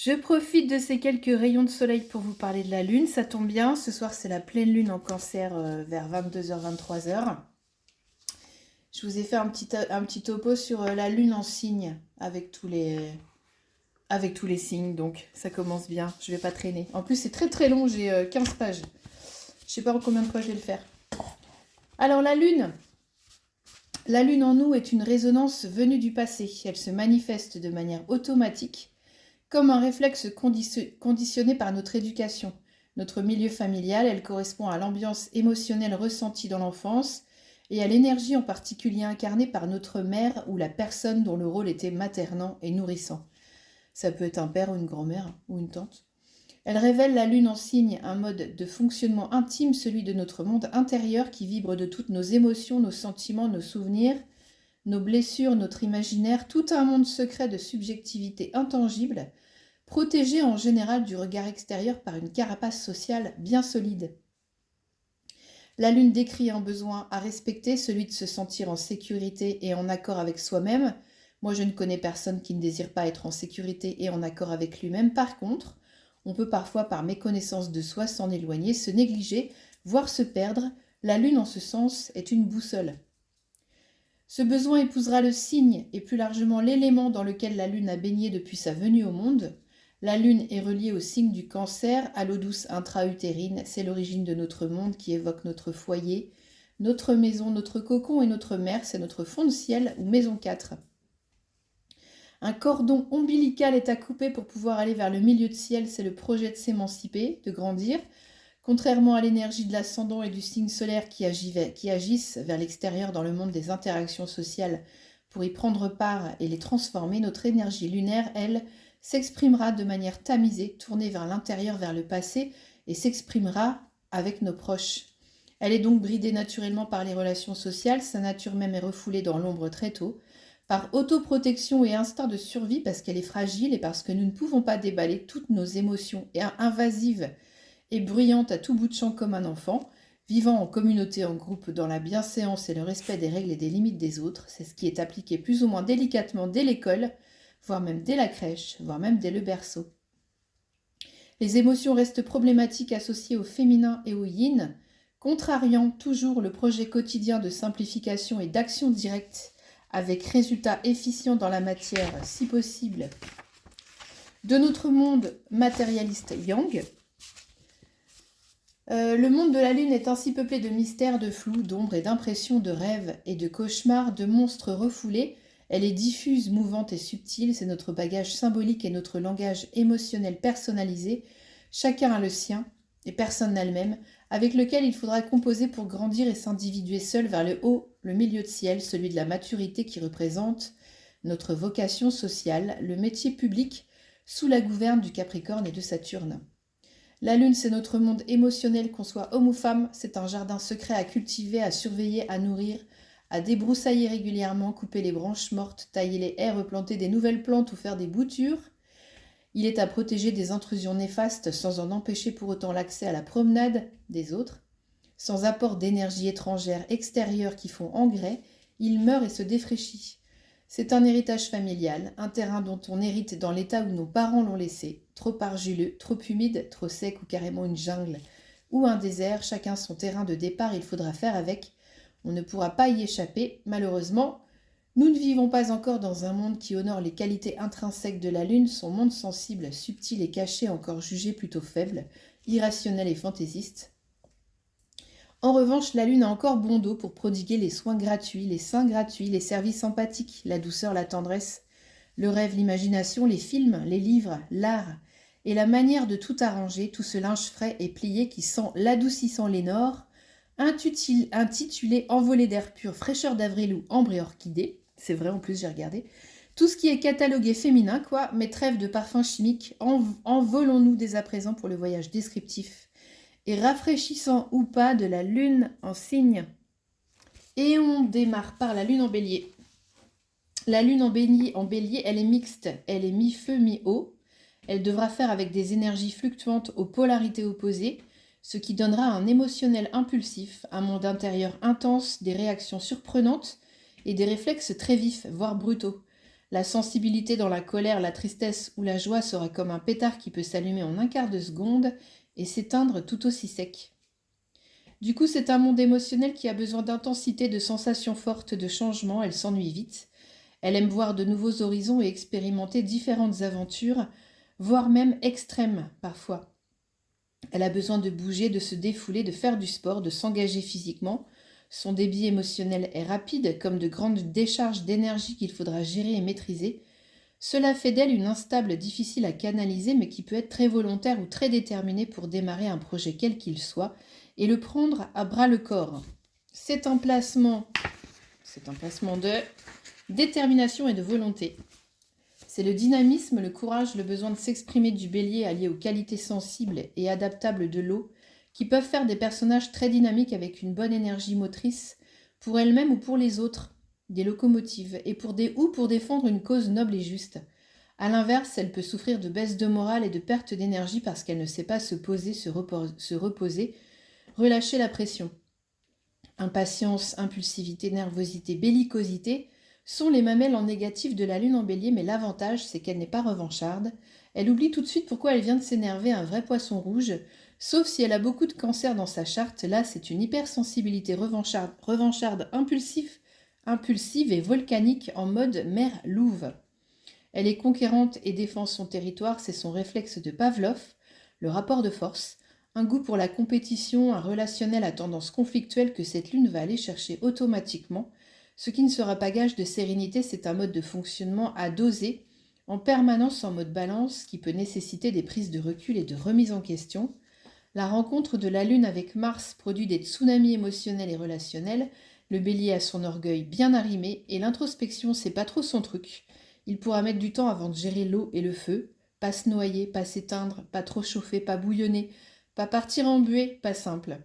Je profite de ces quelques rayons de soleil pour vous parler de la Lune. Ça tombe bien, ce soir c'est la pleine Lune en Cancer vers 22h, 23h. Je vous ai fait un petit topo sur la Lune en signe avec tous les signes, donc ça commence bien, je vais pas traîner. En plus c'est très très long, j'ai 15 pages. Je sais pas en combien de fois je vais le faire. Alors la Lune en nous est une résonance venue du passé. Elle se manifeste de manière automatique comme un réflexe conditionné par notre éducation, notre milieu familial. Elle correspond à l'ambiance émotionnelle ressentie dans l'enfance et à l'énergie en particulier incarnée par notre mère ou la personne dont le rôle était maternant et nourrissant. Ça peut être un père ou une grand-mère ou une tante. Elle révèle la lune en signe, un mode de fonctionnement intime, celui de notre monde intérieur qui vibre de toutes nos émotions, nos sentiments, nos souvenirs, nos blessures, notre imaginaire, tout un monde secret de subjectivité intangible, protégé en général du regard extérieur par une carapace sociale bien solide. La lune décrit un besoin à respecter, celui de se sentir en sécurité et en accord avec soi-même. Moi, je ne connais personne qui ne désire pas être en sécurité et en accord avec lui-même. Par contre, on peut parfois, par méconnaissance de soi, s'en éloigner, se négliger, voire se perdre. La lune, en ce sens, est une boussole. Ce besoin épousera le signe et plus largement l'élément dans lequel la lune a baigné depuis sa venue au monde. La lune est reliée au signe du Cancer, à l'eau douce intra-utérine. C'est l'origine de notre monde qui évoque notre foyer, notre maison, notre cocon et notre mère. C'est notre fond de ciel ou maison 4. Un cordon ombilical est à couper pour pouvoir aller vers le milieu de ciel. C'est le projet de s'émanciper, de grandir. Contrairement à l'énergie de l'ascendant et du signe solaire qui agissent vers l'extérieur dans le monde des interactions sociales pour y prendre part et les transformer, notre énergie lunaire, elle, s'exprimera de manière tamisée, tournée vers l'intérieur, vers le passé, et s'exprimera avec nos proches. Elle est donc bridée naturellement par les relations sociales, sa nature même est refoulée dans l'ombre très tôt, par autoprotection et instinct de survie parce qu'elle est fragile et parce que nous ne pouvons pas déballer toutes nos émotions invasives et bruyante à tout bout de champ comme un enfant, vivant en communauté, en groupe, dans la bienséance et le respect des règles et des limites des autres. C'est ce qui est appliqué plus ou moins délicatement dès l'école, voire même dès la crèche, voire même dès le berceau. Les émotions restent problématiques associées au féminin et au yin, contrariant toujours le projet quotidien de simplification et d'action directe avec résultat efficient dans la matière, si possible, de notre monde matérialiste yang. Le monde de la Lune est ainsi peuplé de mystères, de flous, d'ombres et d'impressions, de rêves et de cauchemars, de monstres refoulés. Elle est diffuse, mouvante et subtile, c'est notre bagage symbolique et notre langage émotionnel personnalisé. Chacun a le sien, et personne n'a le même, avec lequel il faudra composer pour grandir et s'individuer seul vers le haut, le milieu de ciel, celui de la maturité qui représente notre vocation sociale, le métier public, sous la gouverne du Capricorne et de Saturne. La lune, c'est notre monde émotionnel, qu'on soit homme ou femme. C'est un jardin secret à cultiver, à surveiller, à nourrir, à débroussailler régulièrement, couper les branches mortes, tailler les haies, replanter des nouvelles plantes ou faire des boutures. Il est à protéger des intrusions néfastes sans en empêcher pour autant l'accès à la promenade des autres. Sans apport d'énergie étrangère extérieure qui font engrais, il meurt et se défraîchit. C'est un héritage familial, un terrain dont on hérite dans l'état où nos parents l'ont laissé, trop argileux, trop humide, trop sec ou carrément une jungle, ou un désert, chacun son terrain de départ, il faudra faire avec. On ne pourra pas y échapper, malheureusement. Nous ne vivons pas encore dans un monde qui honore les qualités intrinsèques de la Lune, son monde sensible, subtil et caché, encore jugé plutôt faible, irrationnel et fantaisiste. En revanche, la Lune a encore bon dos pour prodiguer les soins gratuits, les seins gratuits, les services empathiques, la douceur, la tendresse, le rêve, l'imagination, les films, les livres, l'art et la manière de tout arranger, tout ce linge frais et plié qui sent l'adoucissant Lénore, intitulé Envolée d'air pur, fraîcheur d'avril ou ambre et orchidée. C'est vrai, en plus, j'ai regardé. Tout ce qui est catalogué féminin, quoi, mais trêve de parfums chimiques, envolons-nous dès à présent pour le voyage descriptif et rafraîchissant ou pas de la lune en signe. Et on démarre par la lune en bélier. La lune en bélier, elle est mixte, elle est mi-feu, mi-eau. Elle devra faire avec des énergies fluctuantes aux polarités opposées, ce qui donnera un émotionnel impulsif, un monde intérieur intense, des réactions surprenantes et des réflexes très vifs, voire brutaux. La sensibilité dans la colère, la tristesse ou la joie sera comme un pétard qui peut s'allumer en un quart de seconde et s'éteindre tout aussi sec. Du coup, c'est un monde émotionnel qui a besoin d'intensité, de sensations fortes, de changements. Elle s'ennuie vite. Elle aime voir de nouveaux horizons et expérimenter différentes aventures, voire même extrêmes parfois. Elle a besoin de bouger, de se défouler, de faire du sport, de s'engager physiquement. Son débit émotionnel est rapide, comme de grandes décharges d'énergie qu'il faudra gérer et maîtriser. Cela fait d'elle une instable difficile à canaliser, mais qui peut être très volontaire ou très déterminée pour démarrer un projet quel qu'il soit et le prendre à bras le corps. C'est un placement de détermination et de volonté. C'est le dynamisme, le courage, le besoin de s'exprimer du bélier allié aux qualités sensibles et adaptables de l'eau qui peuvent faire des personnages très dynamiques avec une bonne énergie motrice pour elle-même ou pour les autres, des locomotives, et pour défendre une cause noble et juste. A l'inverse, elle peut souffrir de baisse de morale et de perte d'énergie parce qu'elle ne sait pas se poser, se reposer, relâcher la pression. Impatience, impulsivité, nervosité, bellicosité sont les mamelles en négatif de la lune en bélier, mais l'avantage, c'est qu'elle n'est pas revancharde. Elle oublie tout de suite pourquoi elle vient de s'énerver un vrai poisson rouge, sauf si elle a beaucoup de cancer dans sa charte. Là, c'est une hypersensibilité revancharde impulsive et volcanique en mode mère louve. Elle est conquérante et défend son territoire, c'est son réflexe de Pavlov, le rapport de force, un goût pour la compétition, un relationnel à tendance conflictuelle que cette lune va aller chercher automatiquement. Ce qui ne sera pas gage de sérénité, c'est un mode de fonctionnement à doser, en permanence en mode balance, qui peut nécessiter des prises de recul et de remise en question. La rencontre de la Lune avec Mars produit des tsunamis émotionnels et relationnels, le bélier a son orgueil bien arrimé, et l'introspection, c'est pas trop son truc. Il pourra mettre du temps avant de gérer l'eau et le feu, pas se noyer, pas s'éteindre, pas trop chauffer, pas bouillonner, pas partir en buée, pas simple.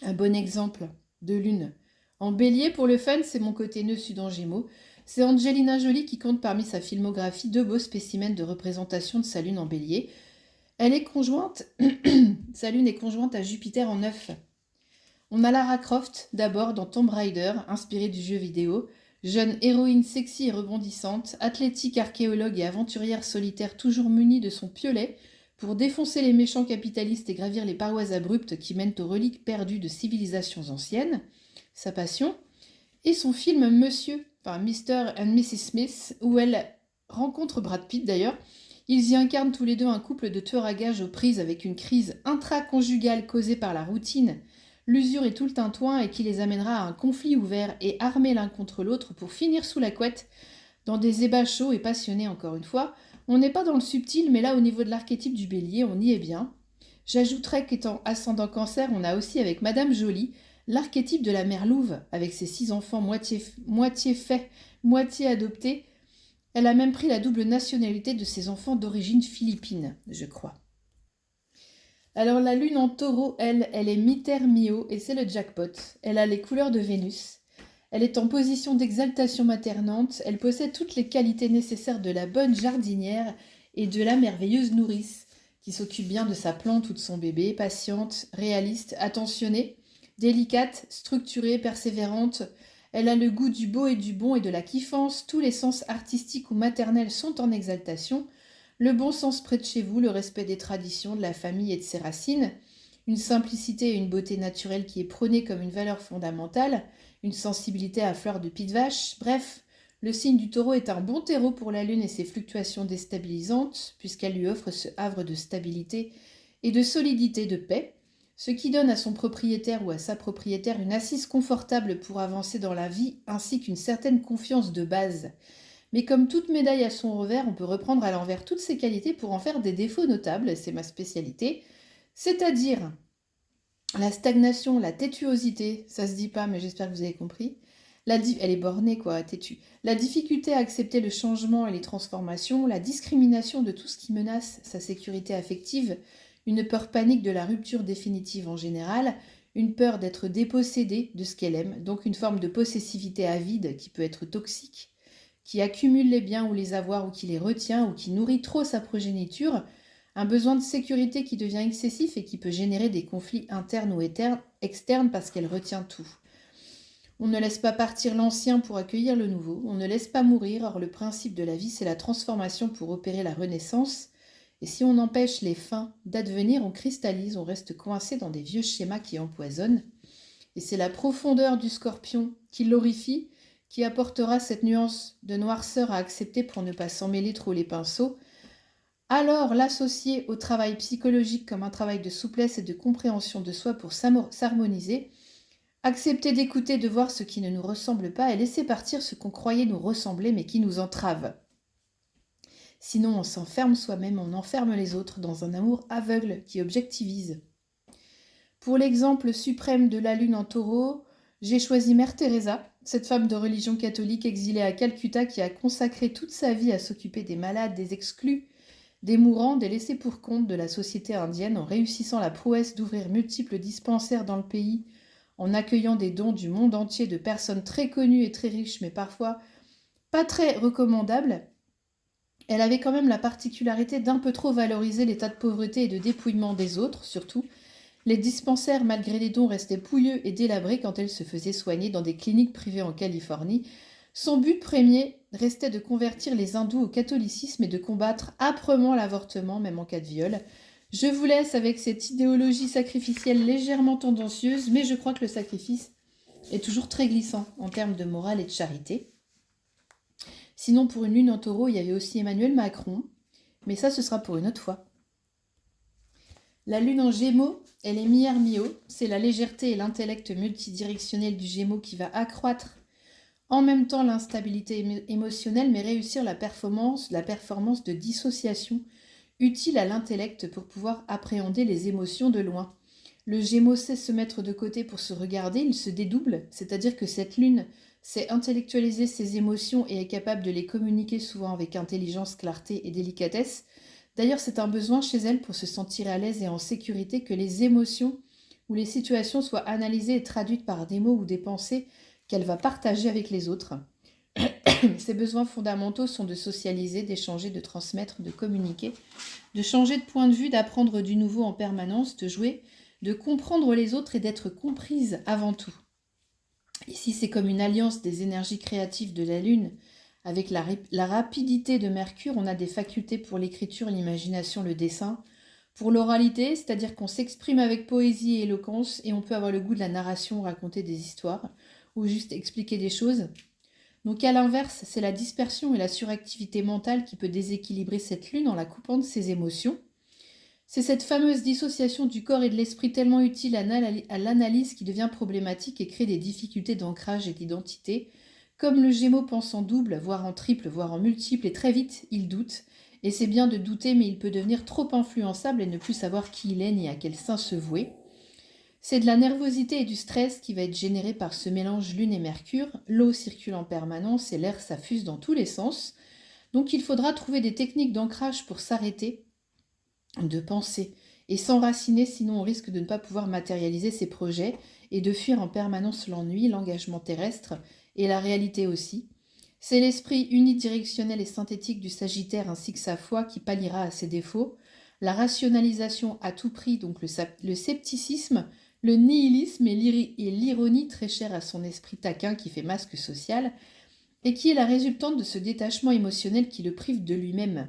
Un bon exemple de Lune. En bélier, pour le fun, c'est mon côté nœud sud en gémeaux. C'est Angelina Jolie qui compte parmi sa filmographie deux beaux spécimens de représentation de sa lune en bélier. Elle est conjointe, sa lune est conjointe à Jupiter en 9. On a Lara Croft, d'abord dans Tomb Raider, inspirée du jeu vidéo. Jeune héroïne sexy et rebondissante, athlétique archéologue et aventurière solitaire toujours munie de son piolet pour défoncer les méchants capitalistes et gravir les parois abruptes qui mènent aux reliques perdues de civilisations anciennes. Sa passion, et son film Mr. and Mrs. Smith, où elle rencontre Brad Pitt d'ailleurs. Ils y incarnent tous les deux un couple de tueurs à gages aux prises avec une crise intraconjugale causée par la routine, l'usure et tout le tintouin, et qui les amènera à un conflit ouvert et armés l'un contre l'autre pour finir sous la couette, dans des ébats chauds et passionnés encore une fois. On n'est pas dans le subtil, mais là au niveau de l'archétype du bélier, on y est bien. J'ajouterais qu'étant ascendant cancer, on a aussi avec Madame Jolie l'archétype de la mère louve, avec ses 6 enfants moitié faits, moitié adoptés. Elle a même pris la double nationalité de ses enfants d'origine philippine, je crois. Alors la lune en taureau, elle est mi-terre, mi-eau, et c'est le jackpot. Elle a les couleurs de Vénus. Elle est en position d'exaltation maternante. Elle possède toutes les qualités nécessaires de la bonne jardinière et de la merveilleuse nourrice, qui s'occupe bien de sa plante ou de son bébé, patiente, réaliste, attentionnée, délicate, structurée, persévérante. Elle a le goût du beau et du bon et de la kiffance. Tous les sens artistiques ou maternels sont en exaltation. Le bon sens près de chez vous, le respect des traditions, de la famille et de ses racines. Une simplicité et une beauté naturelle qui est prônée comme une valeur fondamentale. Une sensibilité à fleur de pied de vache. Bref, le signe du taureau est un bon terreau pour la lune et ses fluctuations déstabilisantes, puisqu'elle lui offre ce havre de stabilité et de solidité, de paix, ce qui donne à son propriétaire ou à sa propriétaire une assise confortable pour avancer dans la vie, ainsi qu'une certaine confiance de base. Mais comme toute médaille a son revers, on peut reprendre à l'envers toutes ces qualités pour en faire des défauts notables, c'est ma spécialité, c'est-à-dire la stagnation, la têtuosité, ça se dit pas mais j'espère que vous avez compris, elle est bornée quoi, têtue, la difficulté à accepter le changement et les transformations, la discrimination de tout ce qui menace sa sécurité affective, une peur panique de la rupture définitive en général, une peur d'être dépossédée de ce qu'elle aime, donc une forme de possessivité avide qui peut être toxique, qui accumule les biens ou les avoirs ou qui les retient ou qui nourrit trop sa progéniture, un besoin de sécurité qui devient excessif et qui peut générer des conflits internes ou externes parce qu'elle retient tout. On ne laisse pas partir l'ancien pour accueillir le nouveau. On ne laisse pas mourir. Or, le principe de la vie, c'est la transformation pour opérer la renaissance. Et si on empêche les fins d'advenir, on cristallise, on reste coincé dans des vieux schémas qui empoisonnent. Et c'est la profondeur du scorpion qui l'horrifie, qui apportera cette nuance de noirceur à accepter pour ne pas s'emmêler trop les pinceaux. Alors, l'associer au travail psychologique comme un travail de souplesse et de compréhension de soi pour s'harmoniser, accepter d'écouter, de voir ce qui ne nous ressemble pas et laisser partir ce qu'on croyait nous ressembler mais qui nous entrave. Sinon, on s'enferme soi-même, on enferme les autres dans un amour aveugle qui objectivise. Pour l'exemple suprême de la lune en taureau, j'ai choisi Mère Teresa, cette femme de religion catholique exilée à Calcutta qui a consacré toute sa vie à s'occuper des malades, des exclus, des mourants, des laissés pour compte de la société indienne en réussissant la prouesse d'ouvrir multiples dispensaires dans le pays, en accueillant des dons du monde entier de personnes très connues et très riches, mais parfois pas très recommandables. Elle avait quand même la particularité d'un peu trop valoriser l'état de pauvreté et de dépouillement des autres, surtout. Les dispensaires, malgré les dons, restaient pouilleux et délabrés quand elle se faisait soigner dans des cliniques privées en Californie. Son but premier restait de convertir les hindous au catholicisme et de combattre âprement l'avortement, même en cas de viol. Je vous laisse avec cette idéologie sacrificielle légèrement tendancieuse, mais je crois que le sacrifice est toujours très glissant en termes de morale et de charité. Sinon, pour une lune en taureau, il y avait aussi Emmanuel Macron, mais ça, ce sera pour une autre fois. La lune en gémeaux, elle est mi-air, mi-haut. C'est la légèreté et l'intellect multidirectionnel du gémeaux qui va accroître en même temps l'instabilité émotionnelle, mais réussir la performance de dissociation utile à l'intellect pour pouvoir appréhender les émotions de loin. Le Gémeaux sait se mettre de côté pour se regarder, il se dédouble, c'est-à-dire que cette lune sait intellectualiser ses émotions et est capable de les communiquer souvent avec intelligence, clarté et délicatesse. D'ailleurs, c'est un besoin chez elle pour se sentir à l'aise et en sécurité que les émotions ou les situations soient analysées et traduites par des mots ou des pensées qu'elle va partager avec les autres. Ses besoins fondamentaux sont de socialiser, d'échanger, de transmettre, de communiquer, de changer de point de vue, d'apprendre du nouveau en permanence, de jouer, de comprendre les autres et d'être comprise avant tout. Ici, c'est comme une alliance des énergies créatives de la Lune avec la rapidité de Mercure. On a des facultés pour l'écriture, l'imagination, le dessin, pour l'oralité, c'est-à-dire qu'on s'exprime avec poésie et éloquence et on peut avoir le goût de la narration, raconter des histoires ou juste expliquer des choses. Donc à l'inverse, c'est la dispersion et la suractivité mentale qui peut déséquilibrer cette lune en la coupant de ses émotions. C'est cette fameuse dissociation du corps et de l'esprit tellement utile à l'analyse qui devient problématique et crée des difficultés d'ancrage et d'identité. Comme le Gémeaux pense en double, voire en triple, voire en multiple, et très vite, il doute. Et c'est bien de douter, mais il peut devenir trop influençable et ne plus savoir qui il est ni à quel sein se vouer. C'est de la nervosité et du stress qui va être généré par ce mélange Lune et Mercure. L'eau circule en permanence et l'air s'affuse dans tous les sens. Donc il faudra trouver des techniques d'ancrage pour s'arrêter de penser et s'enraciner, sinon on risque de ne pas pouvoir matérialiser ses projets et de fuir en permanence l'ennui, l'engagement terrestre et la réalité aussi. C'est l'esprit unidirectionnel et synthétique du Sagittaire ainsi que sa foi qui palliera à ses défauts. La rationalisation à tout prix, donc le scepticisme, le nihilisme et l'ironie très chère à son esprit taquin qui fait masque social et qui est la résultante de ce détachement émotionnel qui le prive de lui-même.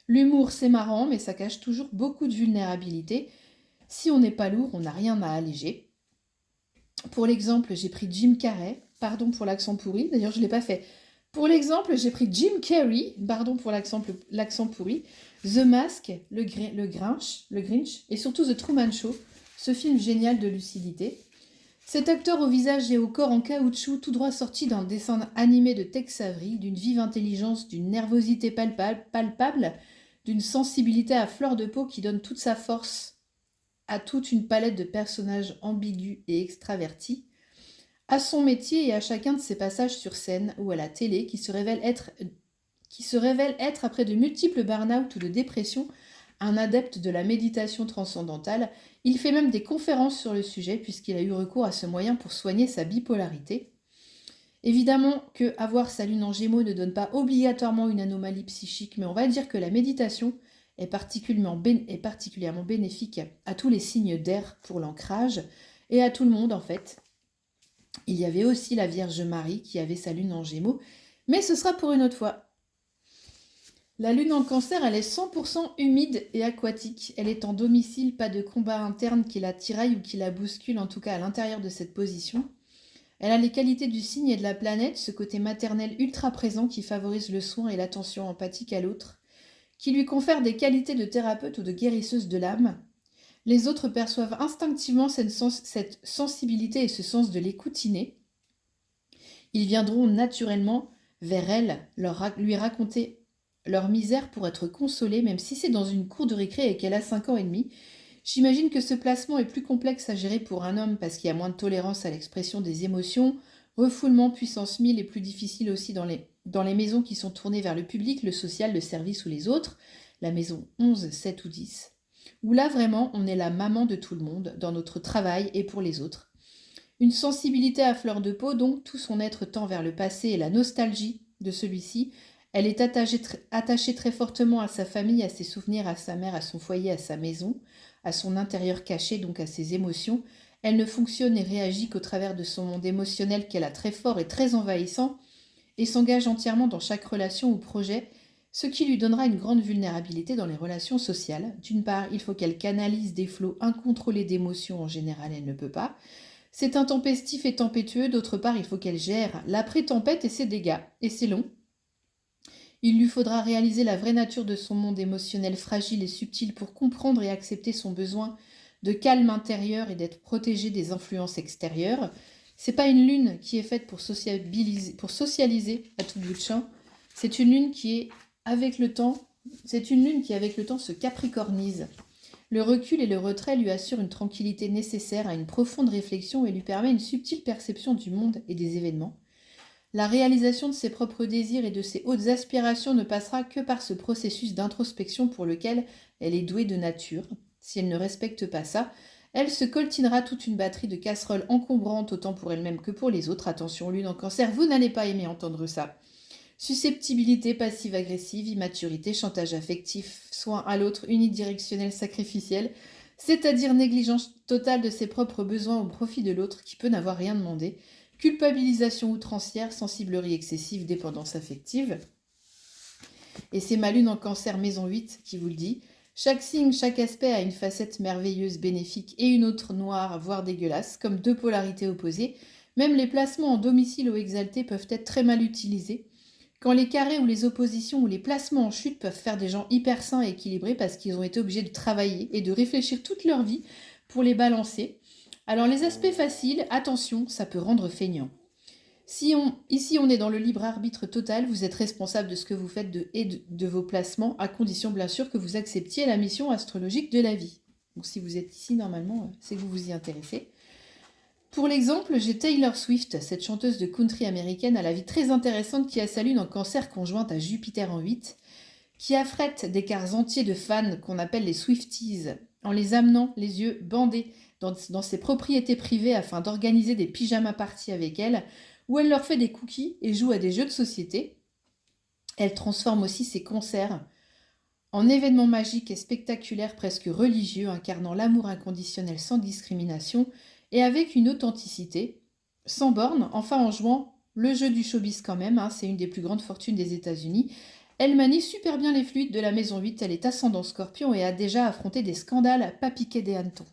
L'humour, c'est marrant, mais ça cache toujours beaucoup de vulnérabilité. Si on n'est pas lourd, on n'a rien à alléger. Pour l'exemple, j'ai pris Jim Carrey, pardon pour l'accent pourri, d'ailleurs je ne l'ai pas fait. Pour l'exemple, j'ai pris Jim Carrey, pardon pour l'accent pourri, The Mask, le Grinch, et surtout The Truman Show, ce film génial de lucidité. Cet acteur au visage et au corps en caoutchouc, tout droit sorti d'un dessin animé de Tex Avery, d'une vive intelligence, d'une nervosité palpable, d'une sensibilité à fleur de peau qui donne toute sa force à toute une palette de personnages ambigus et extravertis, à son métier et à chacun de ses passages sur scène ou à la télé qui se révèle être après de multiples burn-out ou de dépression, un adepte de la méditation transcendantale. Il fait même des conférences sur le sujet puisqu'il a eu recours à ce moyen pour soigner sa bipolarité. Évidemment que avoir sa lune en Gémeaux ne donne pas obligatoirement une anomalie psychique, mais on va dire que la méditation est particulièrement bénéfique à tous les signes d'air pour l'ancrage et à tout le monde en fait. Il y avait aussi la Vierge Marie qui avait sa lune en Gémeaux, mais ce sera pour une autre fois. La lune en Cancer, elle est 100% humide et aquatique. Elle est en domicile, pas de combat interne qui la tiraille ou qui la bouscule, en tout cas à l'intérieur de cette position. Elle a les qualités du signe et de la planète, ce côté maternel ultra présent qui favorise le soin et l'attention empathique à l'autre, qui lui confère des qualités de thérapeute ou de guérisseuse de l'âme. Les autres perçoivent instinctivement cette sensibilité et ce sens de l'écoute inné. Ils viendront naturellement vers elle, lui raconter leur misère pour être consolée, même si c'est dans une cour de récré et qu'elle a 5 ans et demi. J'imagine que ce placement est plus complexe à gérer pour un homme parce qu'il y a moins de tolérance à l'expression des émotions, refoulement puissance 1000 est plus difficile aussi dans les maisons qui sont tournées vers le public, le social, le service ou les autres, la maison 11, 7 ou 10, où là vraiment on est la maman de tout le monde, dans notre travail et pour les autres. Une sensibilité à fleur de peau, donc tout son être tend vers le passé et la nostalgie de celui-ci. Elle est attachée très fortement à sa famille, à ses souvenirs, à sa mère, à son foyer, à sa maison, à son intérieur caché, donc à ses émotions. Elle ne fonctionne et réagit qu'au travers de son monde émotionnel qu'elle a très fort et très envahissant, et s'engage entièrement dans chaque relation ou projet, ce qui lui donnera une grande vulnérabilité dans les relations sociales. D'une part, il faut qu'elle canalise des flots incontrôlés d'émotions, en général elle ne peut pas. C'est intempestif et tempétueux, d'autre part, il faut qu'elle gère l'après-tempête et ses dégâts, et c'est long. Il lui faudra réaliser la vraie nature de son monde émotionnel fragile et subtil pour comprendre et accepter son besoin de calme intérieur et d'être protégée des influences extérieures. C'est pas une lune qui est faite pour socialiser à tout bout de champ. C'est une lune qui est avec le temps, se capricornise. Le recul et le retrait lui assurent une tranquillité nécessaire à une profonde réflexion et lui permet une subtile perception du monde et des événements. La réalisation de ses propres désirs et de ses hautes aspirations ne passera que par ce processus d'introspection pour lequel elle est douée de nature. Si elle ne respecte pas ça, elle se coltinera toute une batterie de casseroles encombrantes autant pour elle-même que pour les autres. Attention, lune en Cancer, vous n'allez pas aimer entendre ça. Susceptibilité passive-agressive, immaturité, chantage affectif, soin à l'autre, unidirectionnel, sacrificiel, c'est-à-dire négligence totale de ses propres besoins au profit de l'autre qui peut n'avoir rien demandé. Culpabilisation outrancière, sensiblerie excessive, dépendance affective. Et c'est ma lune en Cancer maison 8 qui vous le dit. Chaque signe, chaque aspect a une facette merveilleuse, bénéfique et une autre noire, voire dégueulasse, comme deux polarités opposées. Même les placements en domicile ou exaltés peuvent être très mal utilisés. Quand les carrés ou les oppositions ou les placements en chute peuvent faire des gens hyper sains et équilibrés parce qu'ils ont été obligés de travailler et de réfléchir toute leur vie pour les balancer. Alors les aspects faciles, attention, ça peut rendre feignant. Ici on est dans le libre arbitre total, vous êtes responsable de ce que vous faites de vos placements, à condition bien sûr que vous acceptiez la mission astrologique de la vie. Donc si vous êtes ici, normalement, c'est que vous vous y intéressez. Pour l'exemple, j'ai Taylor Swift, cette chanteuse de country américaine à la vie très intéressante qui a sa lune en Cancer conjointe à Jupiter en 8, qui affrète des quarts entiers de fans qu'on appelle les Swifties, en les amenant les yeux bandés dans ses propriétés privées afin d'organiser des pyjama parties avec elle, où elle leur fait des cookies et joue à des jeux de société. Elle transforme aussi ses concerts en événements magiques et spectaculaires presque religieux, incarnant l'amour inconditionnel sans discrimination et avec une authenticité, sans borne, enfin en jouant le jeu du showbiz quand même, c'est une des plus grandes fortunes des États-Unis. Elle manie super bien les fluides de la maison 8, elle est ascendant Scorpion et a déjà affronté des scandales pas piqués des hannetons.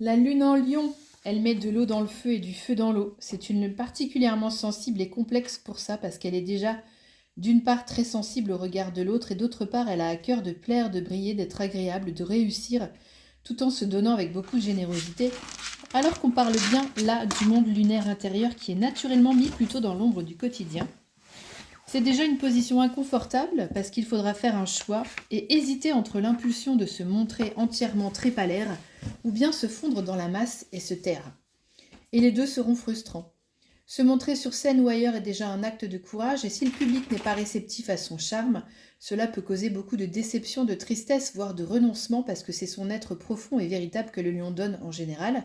La lune en Lion, elle met de l'eau dans le feu et du feu dans l'eau. C'est une lune particulièrement sensible et complexe pour ça parce qu'elle est déjà d'une part très sensible au regard de l'autre et d'autre part elle a à cœur de plaire, de briller, d'être agréable, de réussir tout en se donnant avec beaucoup de générosité, alors qu'on parle bien là du monde lunaire intérieur qui est naturellement mis plutôt dans l'ombre du quotidien. C'est déjà une position inconfortable parce qu'il faudra faire un choix et hésiter entre l'impulsion de se montrer entièrement trépalaire ou bien se fondre dans la masse et se taire. Et les deux seront frustrants. Se montrer sur scène ou ailleurs est déjà un acte de courage et si le public n'est pas réceptif à son charme, cela peut causer beaucoup de déception, de tristesse, voire de renoncement parce que c'est son être profond et véritable que le lion donne en général.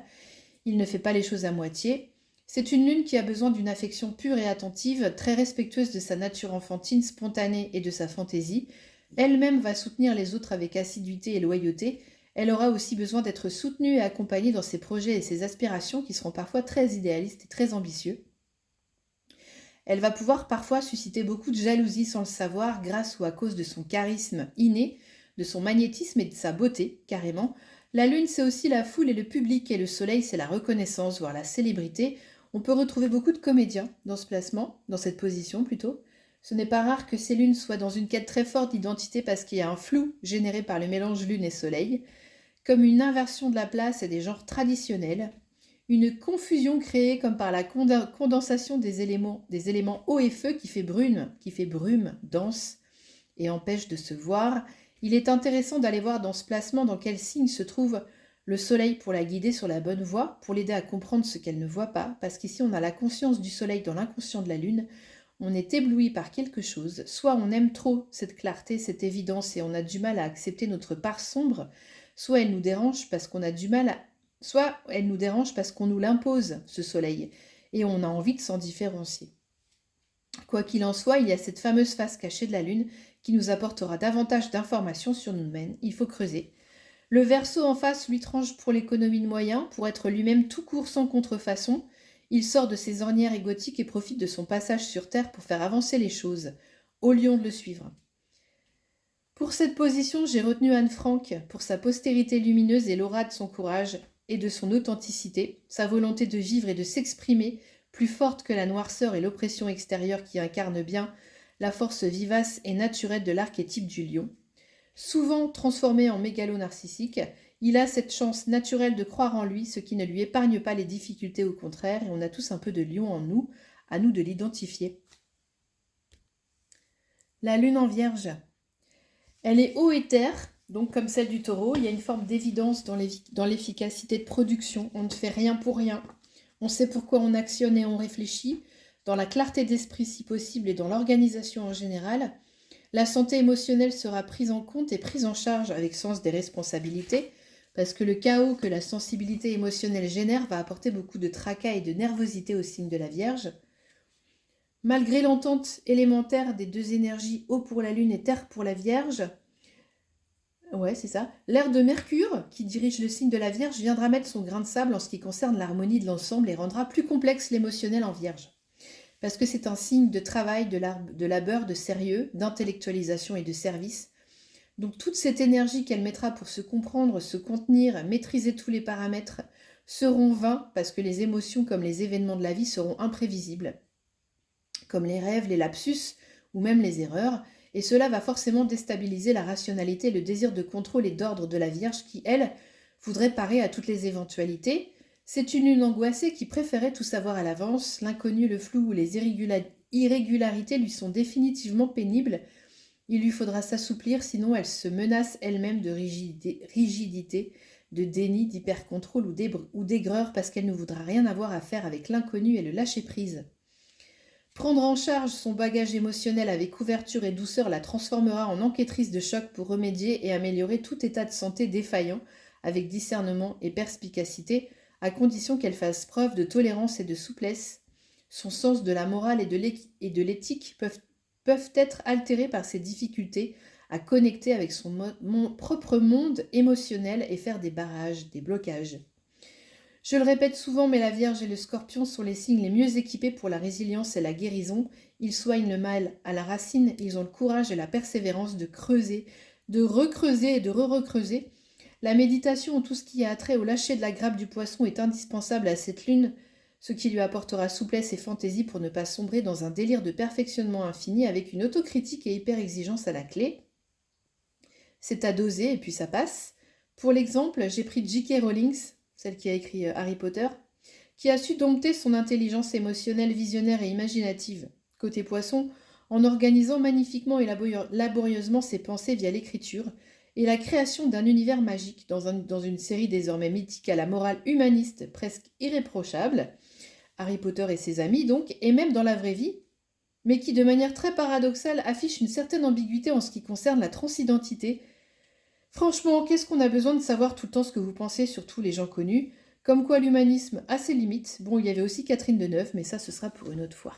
Il ne fait pas les choses à moitié. C'est une lune qui a besoin d'une affection pure et attentive, très respectueuse de sa nature enfantine, spontanée et de sa fantaisie. Elle-même va soutenir les autres avec assiduité et loyauté. Elle aura aussi besoin d'être soutenue et accompagnée dans ses projets et ses aspirations qui seront parfois très idéalistes et très ambitieux. Elle va pouvoir parfois susciter beaucoup de jalousie sans le savoir grâce ou à cause de son charisme inné, de son magnétisme et de sa beauté, carrément. La lune, c'est aussi la foule et le public, et le soleil, c'est la reconnaissance, voire la célébrité. On peut retrouver beaucoup de comédiens dans ce placement, dans cette position plutôt. Ce n'est pas rare que ces lunes soient dans une quête très forte d'identité parce qu'il y a un flou généré par le mélange lune et soleil, comme une inversion de la place et des genres traditionnels, une confusion créée comme par la condensation des éléments eau et feu qui fait brume, dense et empêche de se voir. Il est intéressant d'aller voir dans ce placement dans quel signe se trouve le soleil pour la guider sur la bonne voie, pour l'aider à comprendre ce qu'elle ne voit pas, parce qu'ici on a la conscience du soleil dans l'inconscient de la lune, on est ébloui par quelque chose, soit on aime trop cette clarté, cette évidence et on a du mal à accepter notre part sombre, soit elle nous dérange parce qu'on a du mal à... soit elle nous dérange parce qu'on nous l'impose, ce soleil, et on a envie de s'en différencier. Quoi qu'il en soit, il y a cette fameuse face cachée de la lune qui nous apportera davantage d'informations sur nous-mêmes. Il faut creuser. Le Verseau en face lui tranche pour l'économie de moyens, pour être lui-même tout court sans contrefaçon. Il sort de ses ornières égotiques et profite de son passage sur Terre pour faire avancer les choses. Au lion de le suivre. Pour cette position, j'ai retenu Anne Frank pour sa postérité lumineuse et l'aura de son courage et de son authenticité, sa volonté de vivre et de s'exprimer, plus forte que la noirceur et l'oppression extérieure qui incarne bien la force vivace et naturelle de l'archétype du lion. Souvent transformé en mégalo-narcissique, il a cette chance naturelle de croire en lui, ce qui ne lui épargne pas les difficultés, au contraire, et on a tous un peu de lion en nous, à nous de l'identifier. La lune en vierge. Elle est eau et terre, donc comme celle du taureau, il y a une forme d'évidence dans l'efficacité de production, on ne fait rien pour rien, on sait pourquoi on actionne et on réfléchit, dans la clarté d'esprit si possible et dans l'organisation en général. La santé émotionnelle sera prise en compte et prise en charge avec sens des responsabilités, parce que le chaos que la sensibilité émotionnelle génère va apporter beaucoup de tracas et de nervosité au signe de la Vierge. Malgré l'entente élémentaire des deux énergies, eau pour la Lune et terre pour la Vierge, ouais, c'est ça, l'ère de Mercure, qui dirige le signe de la Vierge, viendra mettre son grain de sable en ce qui concerne l'harmonie de l'ensemble et rendra plus complexe l'émotionnel en Vierge. Parce que c'est un signe de travail, de labeur, de sérieux, d'intellectualisation et de service. Donc toute cette énergie qu'elle mettra pour se comprendre, se contenir, maîtriser tous les paramètres, seront vains parce que les émotions comme les événements de la vie seront imprévisibles, comme les rêves, les lapsus ou même les erreurs, et cela va forcément déstabiliser la rationalité, le désir de contrôle et d'ordre de la Vierge qui, elle, voudrait parer à toutes les éventualités. C'est une lune angoissée qui préférait tout savoir à l'avance. L'inconnu, le flou ou les irrégularités lui sont définitivement pénibles. Il lui faudra s'assouplir, sinon elle se menace elle-même de rigidité, de déni, d'hypercontrôle ou d'aigreur parce qu'elle ne voudra rien avoir à faire avec l'inconnu et le lâcher-prise. Prendre en charge son bagage émotionnel avec ouverture et douceur la transformera en enquêtrice de choc pour remédier et améliorer tout état de santé défaillant avec discernement et perspicacité, à condition qu'elle fasse preuve de tolérance et de souplesse. Son sens de la morale et de l'éthique peuvent être altérés par ces difficultés à connecter avec son propre monde émotionnel et faire des barrages, des blocages. Je le répète souvent, mais la Vierge et le Scorpion sont les signes les mieux équipés pour la résilience et la guérison. Ils soignent le mal à la racine, ils ont le courage et la persévérance de creuser, de recreuser et de re-recreuser. La méditation ou tout ce qui a trait au lâcher de la grappe du poisson est indispensable à cette lune, ce qui lui apportera souplesse et fantaisie pour ne pas sombrer dans un délire de perfectionnement infini avec une autocritique et hyper-exigence à la clé. C'est à doser et puis ça passe. Pour l'exemple, j'ai pris J.K. Rowling, celle qui a écrit Harry Potter, qui a su dompter son intelligence émotionnelle, visionnaire et imaginative, côté poisson, en organisant magnifiquement et laborieusement ses pensées via l'écriture, et la création d'un univers magique dans une série désormais mythique à la morale humaniste presque irréprochable, Harry Potter et ses amis donc, et même dans la vraie vie, mais qui de manière très paradoxale affiche une certaine ambiguïté en ce qui concerne la transidentité. Franchement, qu'est-ce qu'on a besoin de savoir tout le temps ce que vous pensez sur tous les gens connus? Comme quoi l'humanisme a ses limites. Bon, il y avait aussi Catherine Deneuve, mais ça ce sera pour une autre fois.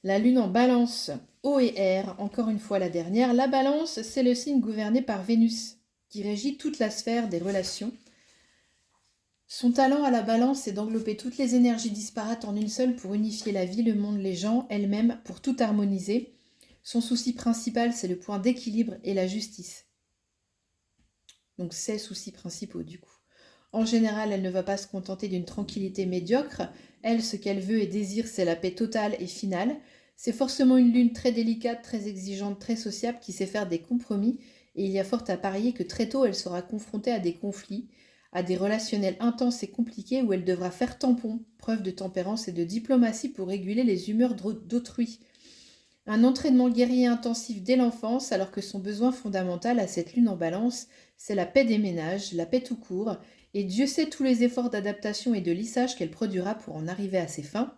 La lune en balance, eau et air, encore une fois la dernière. La balance, c'est le signe gouverné par Vénus. qui régit toute la sphère des relations. Son talent à la balance est d'englober toutes les énergies disparates en une seule pour unifier la vie, le monde, les gens, elle-même, pour tout harmoniser. Son souci principal, c'est le point d'équilibre et la justice. Donc ses soucis principaux du coup. En général, elle ne va pas se contenter d'une tranquillité médiocre. Elle, ce qu'elle veut et désire, c'est la paix totale et finale. C'est forcément une lune très délicate, très exigeante, très sociable, qui sait faire des compromis. Et il y a fort à parier que très tôt, elle sera confrontée à des conflits, à des relationnels intenses et compliqués où elle devra faire tampon, preuve de tempérance et de diplomatie pour réguler les humeurs d'autrui. Un entraînement guerrier intensif dès l'enfance, alors que son besoin fondamental à cette lune en balance, c'est la paix des ménages, la paix tout court, et Dieu sait tous les efforts d'adaptation et de lissage qu'elle produira pour en arriver à ses fins.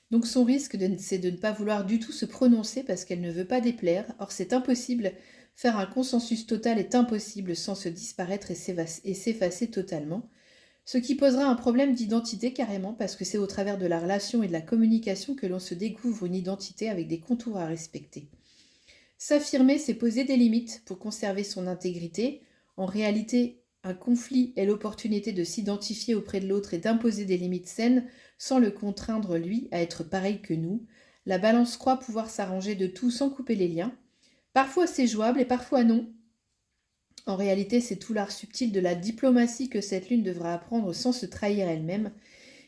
Donc son risque, c'est de ne pas vouloir du tout se prononcer parce qu'elle ne veut pas déplaire. Or c'est impossible, faire un consensus total est impossible sans se disparaître et s'effacer totalement. Ce qui posera un problème d'identité carrément, parce que c'est au travers de la relation et de la communication que l'on se découvre une identité avec des contours à respecter. S'affirmer, c'est poser des limites pour conserver son intégrité. En réalité, un conflit est l'opportunité de s'identifier auprès de l'autre et d'imposer des limites saines sans le contraindre, lui, à être pareil que nous. La balance croit pouvoir s'arranger de tout sans couper les liens. Parfois c'est jouable et parfois non. En réalité, c'est tout l'art subtil de la diplomatie que cette lune devra apprendre sans se trahir elle-même.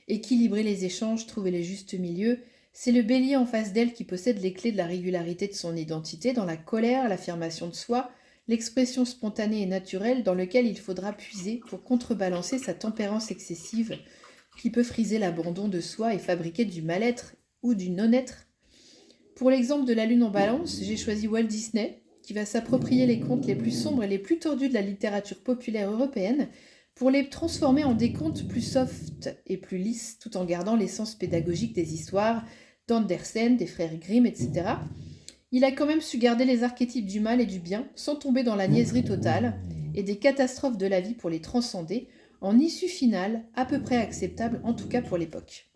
Équilibrer les échanges, trouver le juste milieu, c'est le bélier en face d'elle qui possède les clés de la régularité de son identité, dans la colère, l'affirmation de soi, l'expression spontanée et naturelle dans lequel il faudra puiser pour contrebalancer sa tempérance excessive qui peut friser l'abandon de soi et fabriquer du mal-être ou du non-être. Pour l'exemple de la lune en balance, j'ai choisi Walt Disney, qui va s'approprier les contes les plus sombres et les plus tordus de la littérature populaire européenne pour les transformer en des contes plus soft et plus lisses, tout en gardant l'essence pédagogique des histoires d'Andersen, des frères Grimm, etc. Il a quand même su garder les archétypes du mal et du bien, sans tomber dans la niaiserie totale, et des catastrophes de la vie pour les transcender, en issue finale à peu près acceptable, en tout cas pour l'époque.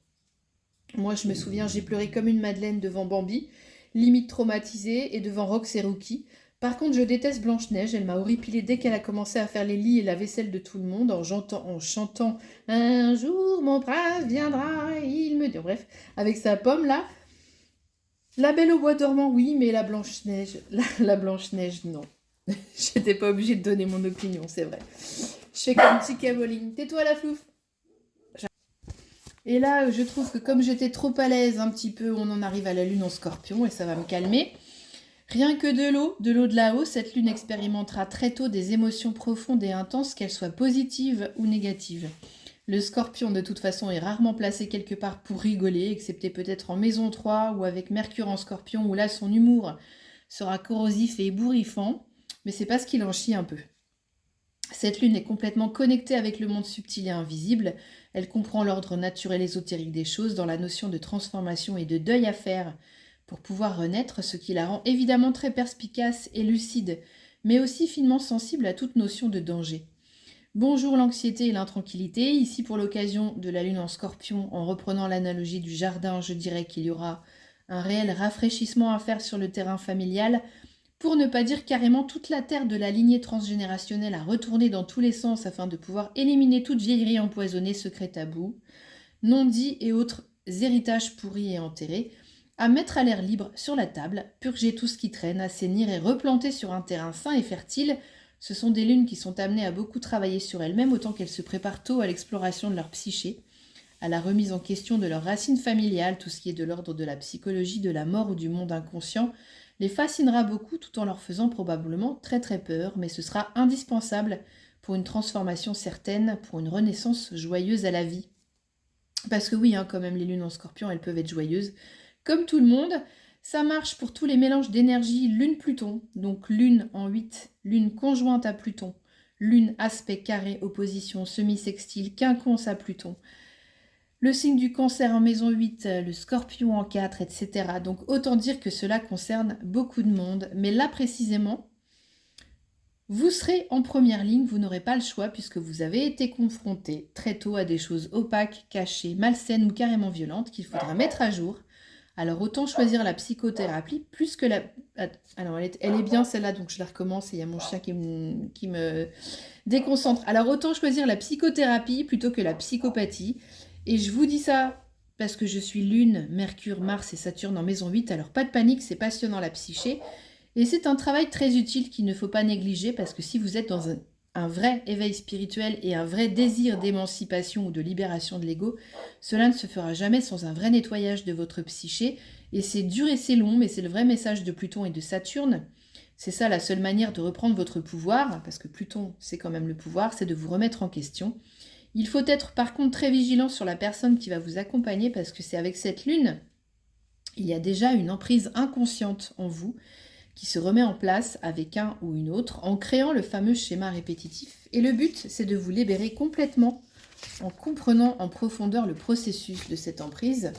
Moi, je me souviens, j'ai pleuré comme une madeleine devant Bambi, limite traumatisée, et devant Rox et Rookie. Par contre, je déteste Blanche-Neige, elle m'a horripilée dès qu'elle a commencé à faire les lits et la vaisselle de tout le monde, en chantant « Un jour, mon prince viendra, il me dit... » Bref, avec sa pomme, là. La Belle au bois dormant, oui, mais la Blanche-Neige, la Blanche-Neige, non. J'étais pas obligée de donner mon opinion, c'est vrai. Je fais comme J.K. Rowling. Tais-toi, la flouf. Et là, je trouve que comme j'étais trop à l'aise un petit peu, on en arrive à la lune en scorpion et ça va me calmer. Rien que de l'eau de là-haut, cette lune expérimentera très tôt des émotions profondes et intenses, qu'elles soient positives ou négatives. Le scorpion, de toute façon, est rarement placé quelque part pour rigoler, excepté peut-être en maison 3 ou avec Mercure en scorpion, où là, son humour sera corrosif et ébouriffant, mais c'est parce qu'il en chie un peu. Cette lune est complètement connectée avec le monde subtil et invisible. Elle comprend l'ordre naturel ésotérique des choses dans la notion de transformation et de deuil à faire pour pouvoir renaître, ce qui la rend évidemment très perspicace et lucide, mais aussi finement sensible à toute notion de danger. Bonjour l'anxiété et l'intranquillité. Ici, pour l'occasion de la lune en scorpion, en reprenant l'analogie du jardin, je dirais qu'il y aura un réel rafraîchissement à faire sur le terrain familial, pour ne pas dire carrément toute la terre de la lignée transgénérationnelle à retourner dans tous les sens afin de pouvoir éliminer toute vieillerie empoisonnée, secret tabou, non-dits et autres héritages pourris et enterrés, à mettre à l'air libre sur la table, purger tout ce qui traîne, assainir et replanter sur un terrain sain et fertile. Ce sont des lunes qui sont amenées à beaucoup travailler sur elles-mêmes autant qu'elles se préparent tôt à l'exploration de leur psyché, à la remise en question de leurs racines familiales, tout ce qui est de l'ordre de la psychologie, de la mort ou du monde inconscient, les fascinera beaucoup tout en leur faisant probablement très très peur, mais ce sera indispensable pour une transformation certaine, pour une renaissance joyeuse à la vie. Parce que oui, quand même, les lunes en scorpion, elles peuvent être joyeuses. Comme tout le monde, ça marche pour tous les mélanges d'énergie lune-Pluton, donc lune en 8, lune conjointe à Pluton, lune aspect carré, opposition, semi-sextile, quinconce à Pluton. Le signe du Cancer en maison 8, le Scorpion en 4, etc. Donc autant dire que cela concerne beaucoup de monde. Mais là précisément, vous serez en première ligne, vous n'aurez pas le choix puisque vous avez été confronté très tôt à des choses opaques, cachées, malsaines ou carrément violentes qu'il faudra mettre à jour Alors autant choisir la psychothérapie plus que la... Alors elle est bien celle-là, donc je la recommence et il y a mon chien qui me déconcentre. Alors autant choisir la psychothérapie plutôt que la psychopathie. Et je vous dis ça parce que je suis Lune, Mercure, Mars et Saturne en maison 8, alors pas de panique, c'est passionnant la psyché. Et c'est un travail très utile qu'il ne faut pas négliger parce que si vous êtes dans un vrai éveil spirituel et un vrai désir d'émancipation ou de libération de l'ego, cela ne se fera jamais sans un vrai nettoyage de votre psyché. Et c'est dur et c'est long, mais c'est le vrai message de Pluton et de Saturne. C'est ça la seule manière de reprendre votre pouvoir, parce que Pluton, c'est quand même le pouvoir, c'est de vous remettre en question. Il faut être par contre très vigilant sur la personne qui va vous accompagner, parce que c'est avec cette lune, il y a déjà une emprise inconsciente en vous, qui se remet en place avec un ou une autre en créant le fameux schéma répétitif. Et le but, c'est de vous libérer complètement en comprenant en profondeur le processus de cette emprise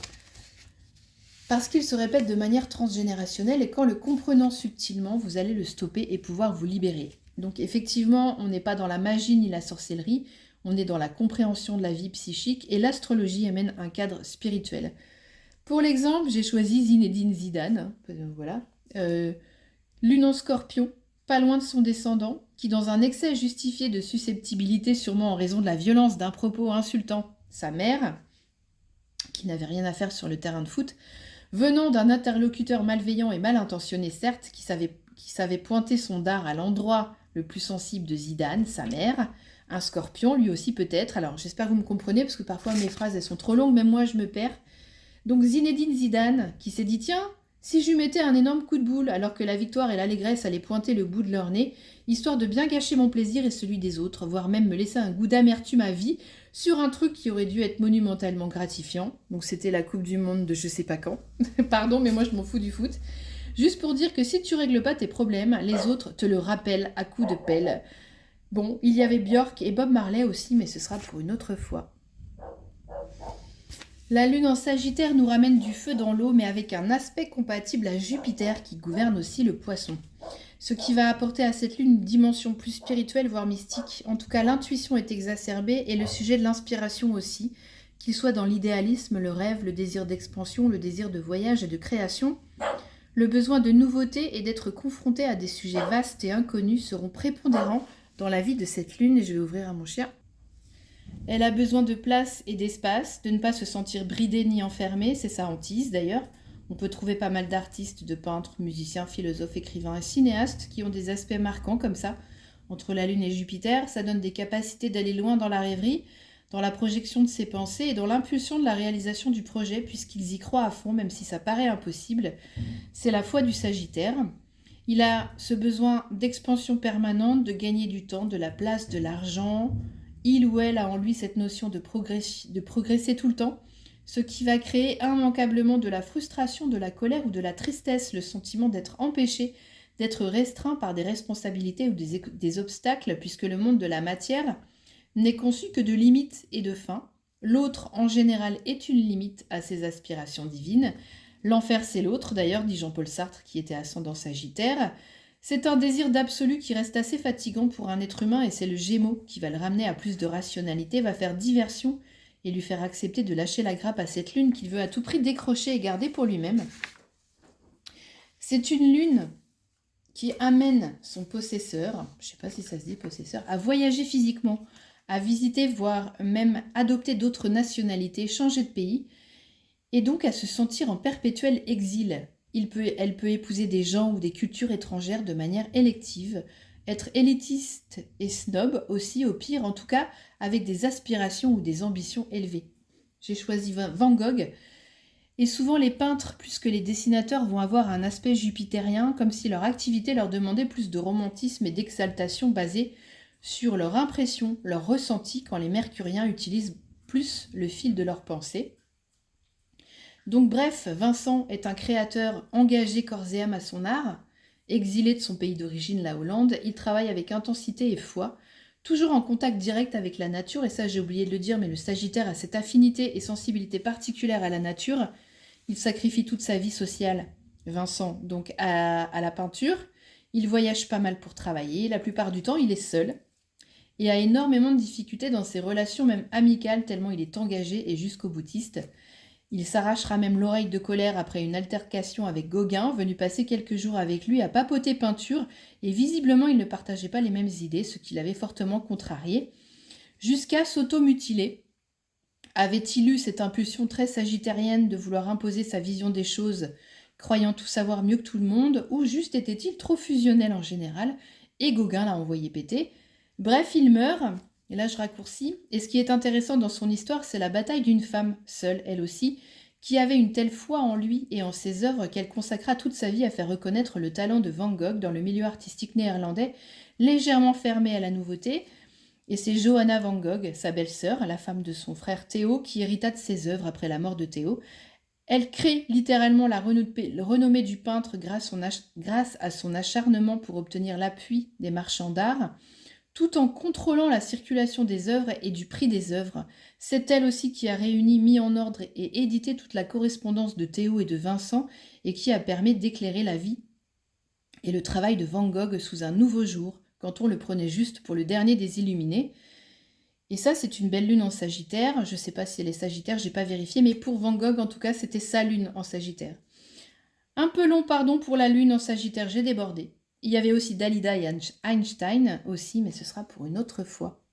parce qu'il se répète de manière transgénérationnelle et qu'en le comprenant subtilement, vous allez le stopper et pouvoir vous libérer. Donc effectivement, on n'est pas dans la magie ni la sorcellerie, on est dans la compréhension de la vie psychique et l'astrologie amène un cadre spirituel. Pour l'exemple, j'ai choisi Zinedine Zidane, voilà. Lune en Scorpion, pas loin de son descendant, qui dans un excès justifié de susceptibilité, sûrement en raison de la violence d'un propos insultant sa mère, qui n'avait rien à faire sur le terrain de foot, venant d'un interlocuteur malveillant et mal intentionné certes, qui savait pointer son dard à l'endroit le plus sensible de Zidane, sa mère, un Scorpion, lui aussi peut-être. Alors j'espère que vous me comprenez, parce que parfois mes phrases elles sont trop longues, même moi je me perds. Donc Zinedine Zidane, qui s'est dit, tiens, si je lui mettais un énorme coup de boule alors que la victoire et l'allégresse allaient pointer le bout de leur nez, histoire de bien gâcher mon plaisir et celui des autres, voire même me laisser un goût d'amertume à vie sur un truc qui aurait dû être monumentalement gratifiant. Donc c'était la Coupe du Monde de je sais pas quand. Pardon, mais moi je m'en fous du foot. Juste pour dire que si tu règles pas tes problèmes, les autres te le rappellent à coups de pelle. Bon, il y avait Björk et Bob Marley aussi, mais ce sera pour une autre fois. La lune en Sagittaire nous ramène du feu dans l'eau, mais avec un aspect compatible à Jupiter qui gouverne aussi le poisson. Ce qui va apporter à cette lune une dimension plus spirituelle, voire mystique. En tout cas, l'intuition est exacerbée et le sujet de l'inspiration aussi, qu'il soit dans l'idéalisme, le rêve, le désir d'expansion, le désir de voyage et de création. Le besoin de nouveauté et d'être confronté à des sujets vastes et inconnus seront prépondérants dans la vie de cette lune. Et je vais ouvrir à mon chien. Elle a besoin de place et d'espace, de ne pas se sentir bridée ni enfermée, c'est sa hantise d'ailleurs. On peut trouver pas mal d'artistes, de peintres, musiciens, philosophes, écrivains et cinéastes qui ont des aspects marquants comme ça. Entre la Lune et Jupiter, ça donne des capacités d'aller loin dans la rêverie, dans la projection de ses pensées et dans l'impulsion de la réalisation du projet puisqu'ils y croient à fond même si ça paraît impossible. C'est la foi du Sagittaire. Il a ce besoin d'expansion permanente, de gagner du temps, de la place, de l'argent. Il ou elle a en lui cette notion de progresser tout le temps, ce qui va créer immanquablement de la frustration, de la colère ou de la tristesse, le sentiment d'être empêché, d'être restreint par des responsabilités ou des obstacles, puisque le monde de la matière n'est conçu que de limites et de fins. L'autre, en général, est une limite à ses aspirations divines. L'enfer, c'est l'autre, d'ailleurs, dit Jean-Paul Sartre, qui était ascendant Sagittaire. C'est un désir d'absolu qui reste assez fatigant pour un être humain et c'est le Gémeaux qui va le ramener à plus de rationalité, va faire diversion et lui faire accepter de lâcher la grappe à cette lune qu'il veut à tout prix décrocher et garder pour lui-même. C'est une lune qui amène son possesseur, je ne sais pas si ça se dit possesseur, à voyager physiquement, à visiter, voire même adopter d'autres nationalités, changer de pays et donc à se sentir en perpétuel exil. Elle peut épouser des gens ou des cultures étrangères de manière élective, être élitiste et snob aussi au pire, en tout cas avec des aspirations ou des ambitions élevées. J'ai choisi Van Gogh, et souvent les peintres plus que les dessinateurs vont avoir un aspect jupitérien, comme si leur activité leur demandait plus de romantisme et d'exaltation basée sur leur impression, leur ressenti, quand les mercuriens utilisent plus le fil de leur pensée. Donc bref, Vincent est un créateur engagé corps et âme à son art, exilé de son pays d'origine, la Hollande. Il travaille avec intensité et foi, toujours en contact direct avec la nature, et ça j'ai oublié de le dire, mais le Sagittaire a cette affinité et sensibilité particulière à la nature. Il sacrifie toute sa vie sociale, Vincent, donc à la peinture. Il voyage pas mal pour travailler, la plupart du temps il est seul, et a énormément de difficultés dans ses relations même amicales, tellement il est engagé et jusqu'au boutiste. Il s'arrachera même l'oreille de colère après une altercation avec Gauguin, venu passer quelques jours avec lui à papoter peinture, et visiblement il ne partageait pas les mêmes idées, ce qui l'avait fortement contrarié, jusqu'à s'automutiler. Avait-il eu cette impulsion très sagittarienne de vouloir imposer sa vision des choses, croyant tout savoir mieux que tout le monde, ou juste était-il trop fusionnel en général, et Gauguin l'a envoyé péter? Bref, il meurt, et là je raccourcis, et ce qui est intéressant dans son histoire, c'est la bataille d'une femme, seule, elle aussi, qui avait une telle foi en lui et en ses œuvres qu'elle consacra toute sa vie à faire reconnaître le talent de Van Gogh dans le milieu artistique néerlandais, légèrement fermé à la nouveauté. Et c'est Johanna Van Gogh, sa belle-sœur, la femme de son frère Théo, qui hérita de ses œuvres après la mort de Théo. Elle crée littéralement la renommée du peintre grâce à son acharnement pour obtenir l'appui des marchands d'art, tout en contrôlant la circulation des œuvres et du prix des œuvres. C'est elle aussi qui a réuni, mis en ordre et édité toute la correspondance de Théo et de Vincent et qui a permis d'éclairer la vie et le travail de Van Gogh sous un nouveau jour, quand on le prenait juste pour le dernier des illuminés. Et ça, c'est une belle lune en Sagittaire. Je ne sais pas si elle est Sagittaire, je n'ai pas vérifié, mais pour Van Gogh, en tout cas, c'était sa lune en Sagittaire. Un peu long, pardon, pour la lune en Sagittaire, j'ai débordé. Il y avait aussi Dalida et Einstein aussi, mais ce sera pour une autre fois.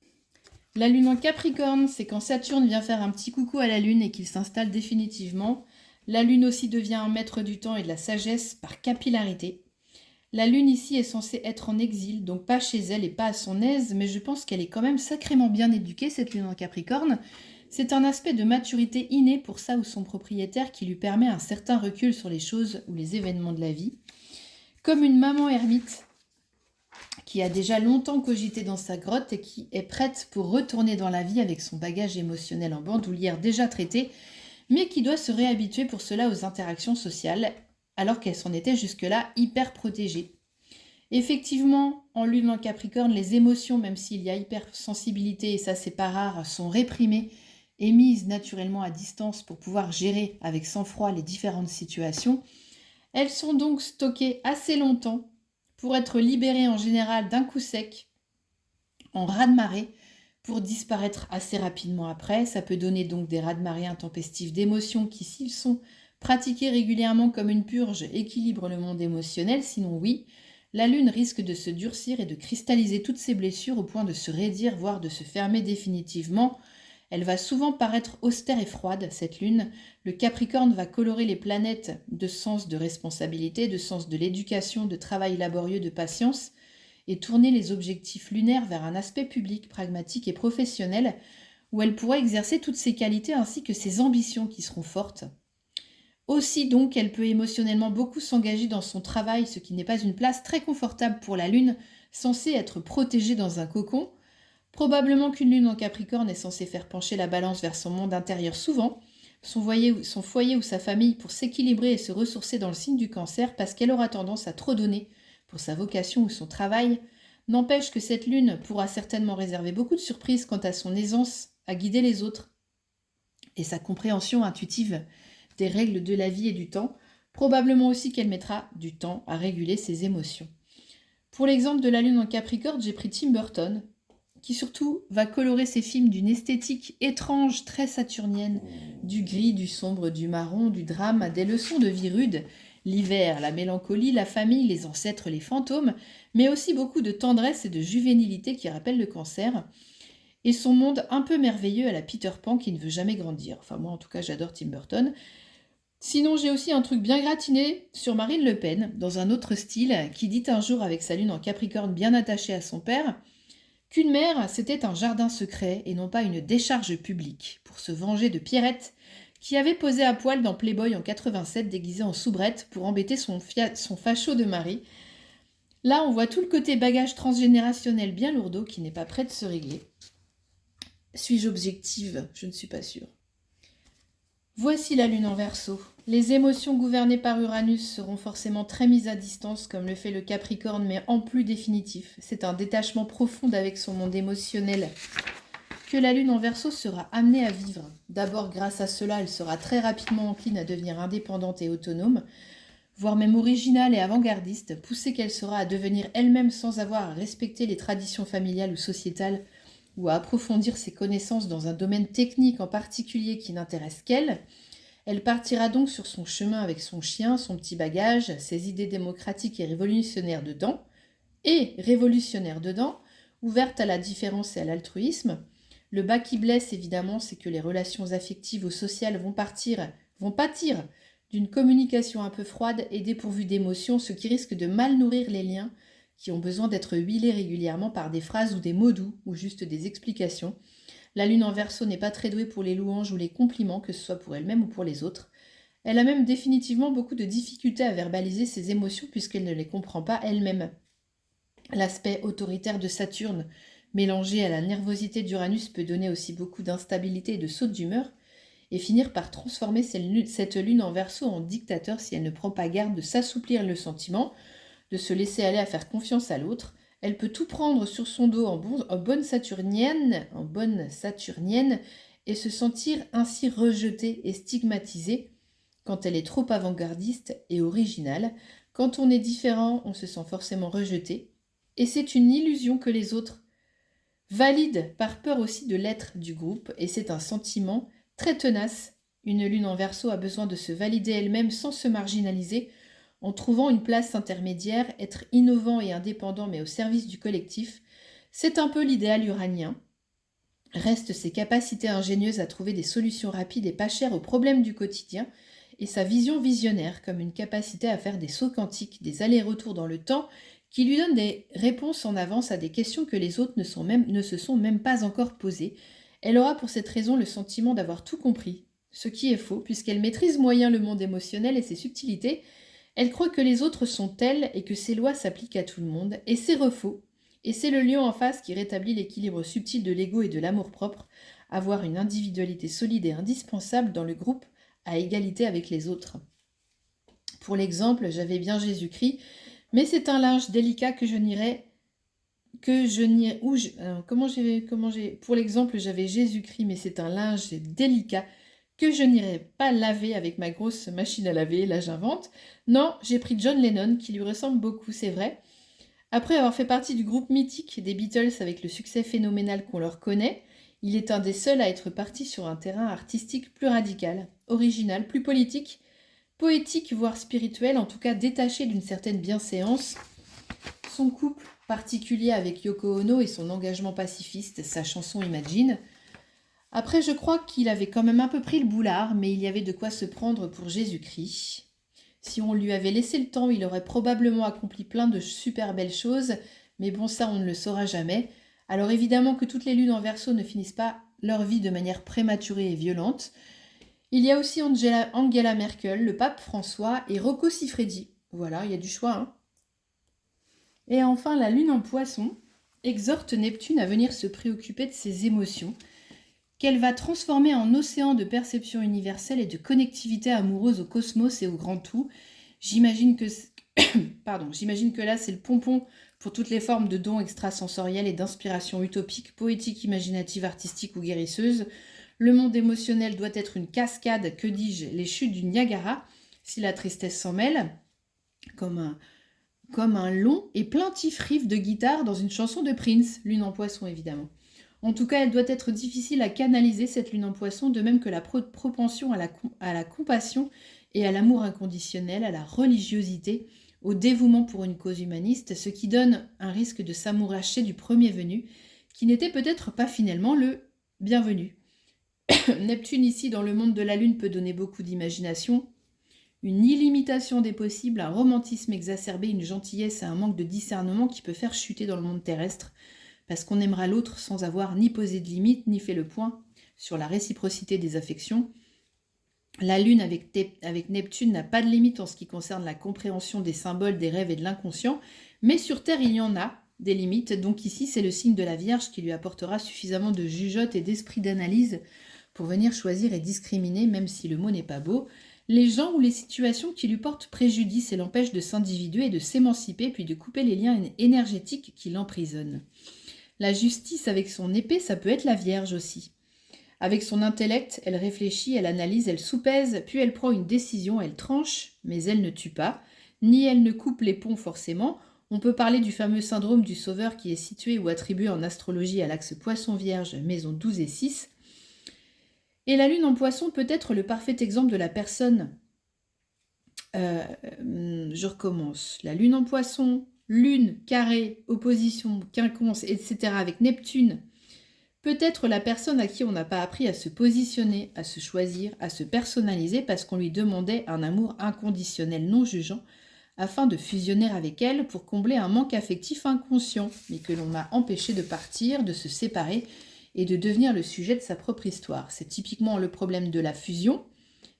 La lune en Capricorne, c'est quand Saturne vient faire un petit coucou à la lune et qu'il s'installe définitivement. La lune aussi devient un maître du temps et de la sagesse par capillarité. La lune ici est censée être en exil, donc pas chez elle et pas à son aise, mais je pense qu'elle est quand même sacrément bien éduquée, cette lune en Capricorne. C'est un aspect de maturité inné pour ça ou son propriétaire qui lui permet un certain recul sur les choses ou les événements de la vie. Comme une maman ermite qui a déjà longtemps cogité dans sa grotte et qui est prête pour retourner dans la vie avec son bagage émotionnel en bandoulière déjà traité, mais qui doit se réhabituer pour cela aux interactions sociales, alors qu'elle s'en était jusque-là hyper protégée. Effectivement, en lune en Capricorne, les émotions, même s'il y a hypersensibilité, et ça c'est pas rare, sont réprimées et mises naturellement à distance pour pouvoir gérer avec sang-froid les différentes situations. Elles sont donc stockées assez longtemps pour être libérées en général d'un coup sec, en raz-de-marée, pour disparaître assez rapidement après. Ça peut donner donc des raz-de-marée intempestifs d'émotions qui, s'ils sont pratiqués régulièrement comme une purge, équilibrent le monde émotionnel. Sinon oui, la lune risque de se durcir et de cristalliser toutes ses blessures au point de se raidir, voire de se fermer définitivement. Elle va souvent paraître austère et froide, cette lune. Le Capricorne va colorer les planètes de sens de responsabilité, de sens de l'éducation, de travail laborieux, de patience, et tourner les objectifs lunaires vers un aspect public, pragmatique et professionnel, où elle pourra exercer toutes ses qualités ainsi que ses ambitions qui seront fortes. Aussi donc, elle peut émotionnellement beaucoup s'engager dans son travail, ce qui n'est pas une place très confortable pour la lune, censée être protégée dans un cocon. Probablement qu'une lune en Capricorne est censée faire pencher la balance vers son monde intérieur souvent, son foyer ou sa famille pour s'équilibrer et se ressourcer dans le signe du Cancer parce qu'elle aura tendance à trop donner pour sa vocation ou son travail. N'empêche que cette lune pourra certainement réserver beaucoup de surprises quant à son aisance à guider les autres et sa compréhension intuitive des règles de la vie et du temps. Probablement aussi qu'elle mettra du temps à réguler ses émotions. Pour l'exemple de la lune en Capricorne, j'ai pris Tim Burton, qui surtout va colorer ses films d'une esthétique étrange, très saturnienne, du gris, du sombre, du marron, du drame, des leçons de vie rude, l'hiver, la mélancolie, la famille, les ancêtres, les fantômes, mais aussi beaucoup de tendresse et de juvénilité qui rappellent le Cancer, et son monde un peu merveilleux à la Peter Pan qui ne veut jamais grandir. Enfin moi en tout cas j'adore Tim Burton. Sinon j'ai aussi un truc bien gratiné sur Marine Le Pen, dans un autre style, qui dit un jour avec sa lune en Capricorne bien attachée à son père, qu'une mère, c'était un jardin secret et non pas une décharge publique, pour se venger de Pierrette, qui avait posé à poil dans Playboy en 87 déguisée en soubrette pour embêter son facho de mari. Là, on voit tout le côté bagage transgénérationnel bien lourdeau qui n'est pas prêt de se régler. Suis-je objective? Je ne suis pas sûre. Voici la lune en Verseau. Les émotions gouvernées par Uranus seront forcément très mises à distance, comme le fait le Capricorne, mais en plus définitif. C'est un détachement profond avec son monde émotionnel que la lune en Verseau sera amenée à vivre. D'abord, grâce à cela, elle sera très rapidement encline à devenir indépendante et autonome, voire même originale et avant-gardiste, poussée qu'elle sera à devenir elle-même sans avoir à respecter les traditions familiales ou sociétales, ou à approfondir ses connaissances dans un domaine technique en particulier qui n'intéresse qu'elle. Elle partira donc sur son chemin avec son chien, son petit bagage, ses idées démocratiques et révolutionnaires dedans, ouverte à la différence et à l'altruisme. Le bas qui blesse, évidemment, c'est que les relations affectives ou sociales vont pâtir d'une communication un peu froide et dépourvue d'émotions, ce qui risque de mal nourrir les liens qui ont besoin d'être huilés régulièrement par des phrases ou des mots doux ou juste des explications. La lune en Verseau n'est pas très douée pour les louanges ou les compliments, que ce soit pour elle-même ou pour les autres. Elle a même définitivement beaucoup de difficultés à verbaliser ses émotions puisqu'elle ne les comprend pas elle-même. L'aspect autoritaire de Saturne, mélangé à la nervosité d'Uranus, peut donner aussi beaucoup d'instabilité et de sautes d'humeur, et finir par transformer cette lune en Verseau en dictateur si elle ne prend pas garde de s'assouplir le sentiment, de se laisser aller à faire confiance à l'autre. Elle peut tout prendre sur son dos en bonne saturnienne, et se sentir ainsi rejetée et stigmatisée quand elle est trop avant-gardiste et originale. Quand on est différent, on se sent forcément rejeté, et c'est une illusion que les autres valident par peur aussi de l'être du groupe, et c'est un sentiment très tenace. Une lune en Verseau a besoin de se valider elle-même sans se marginaliser, en trouvant une place intermédiaire, être innovant et indépendant mais au service du collectif. C'est un peu l'idéal uranien. Restent ses capacités ingénieuses à trouver des solutions rapides et pas chères aux problèmes du quotidien, et sa vision visionnaire comme une capacité à faire des sauts quantiques, des allers-retours dans le temps, qui lui donnent des réponses en avance à des questions que les autres ne se sont même pas encore posées. Elle aura pour cette raison le sentiment d'avoir tout compris, ce qui est faux, puisqu'elle maîtrise moyen le monde émotionnel et ses subtilités. Elle croit que les autres sont tels et que ces lois s'appliquent à tout le monde, et c'est refaux. Et c'est le lion en face qui rétablit l'équilibre subtil de l'ego et de l'amour-propre, avoir une individualité solide et indispensable dans le groupe à égalité avec les autres. Pour l'exemple, j'avais bien Jésus-Christ, mais c'est un linge délicat pour l'exemple, j'avais Jésus-Christ, mais c'est un linge délicat que je n'irai pas laver avec ma grosse machine à laver, là j'invente. Non, j'ai pris John Lennon, qui lui ressemble beaucoup, c'est vrai. Après avoir fait partie du groupe mythique des Beatles avec le succès phénoménal qu'on leur connaît, il est un des seuls à être parti sur un terrain artistique plus radical, original, plus politique, poétique, voire spirituel, en tout cas détaché d'une certaine bienséance. Son couple particulier avec Yoko Ono et son engagement pacifiste, sa chanson Imagine. Après, je crois qu'il avait quand même un peu pris le boulard, mais il y avait de quoi se prendre pour Jésus-Christ. Si on lui avait laissé le temps, il aurait probablement accompli plein de super belles choses, mais bon, ça, on ne le saura jamais. Alors évidemment que toutes les lunes en Verseau ne finissent pas leur vie de manière prématurée et violente. Il y a aussi Angela Merkel, le pape François et Rocco Siffredi. Voilà, il y a du choix, hein. Et enfin, la lune en Poisson exhorte Neptune à venir se préoccuper de ses émotions, qu'elle va transformer en océan de perception universelle et de connectivité amoureuse au cosmos et au grand tout. J'imagine que là, c'est le pompon pour toutes les formes de dons extrasensoriels et d'inspiration utopique, poétique, imaginative, artistique ou guérisseuse. Le monde émotionnel doit être une cascade, que dis-je, les chutes du Niagara, si la tristesse s'en mêle, comme un long et plaintif riff de guitare dans une chanson de Prince, lune en Poisson évidemment. En tout cas, elle doit être difficile à canaliser, cette lune en Poisson, de même que la propension à la compassion et à l'amour inconditionnel, à la religiosité, au dévouement pour une cause humaniste, ce qui donne un risque de s'amouracher du premier venu, qui n'était peut-être pas finalement le bienvenu. Neptune ici, dans le monde de la Lune, peut donner beaucoup d'imagination, une illimitation des possibles, un romantisme exacerbé, une gentillesse et un manque de discernement qui peut faire chuter dans le monde terrestre, parce qu'on aimera l'autre sans avoir ni posé de limite, ni fait le point sur la réciprocité des affections. La Lune avec Neptune n'a pas de limite en ce qui concerne la compréhension des symboles, des rêves et de l'inconscient, mais sur Terre, il y en a des limites. Donc ici, c'est le signe de la Vierge qui lui apportera suffisamment de jugeote et d'esprit d'analyse pour venir choisir et discriminer, même si le mot n'est pas beau, les gens ou les situations qui lui portent préjudice et l'empêchent de s'individuer et de s'émanciper, puis de couper les liens énergétiques qui l'emprisonnent. La justice avec son épée, ça peut être la Vierge aussi. Avec son intellect, elle réfléchit, elle analyse, elle soupèse, puis elle prend une décision, elle tranche, mais elle ne tue pas, ni elle ne coupe les ponts forcément. On peut parler du fameux syndrome du sauveur qui est situé ou attribué en astrologie à l'axe Poisson-Vierge, maison 12 et 6. Et la lune en poisson peut être le parfait exemple de la personne. Je recommence. La lune en poisson, lune, carré, opposition, quinconce, etc. avec Neptune. Peut être la personne à qui on n'a pas appris à se positionner, à se choisir, à se personnaliser parce qu'on lui demandait un amour inconditionnel non jugeant afin de fusionner avec elle pour combler un manque affectif inconscient, mais que l'on a empêché de partir, de se séparer et de devenir le sujet de sa propre histoire. C'est typiquement le problème de la fusion,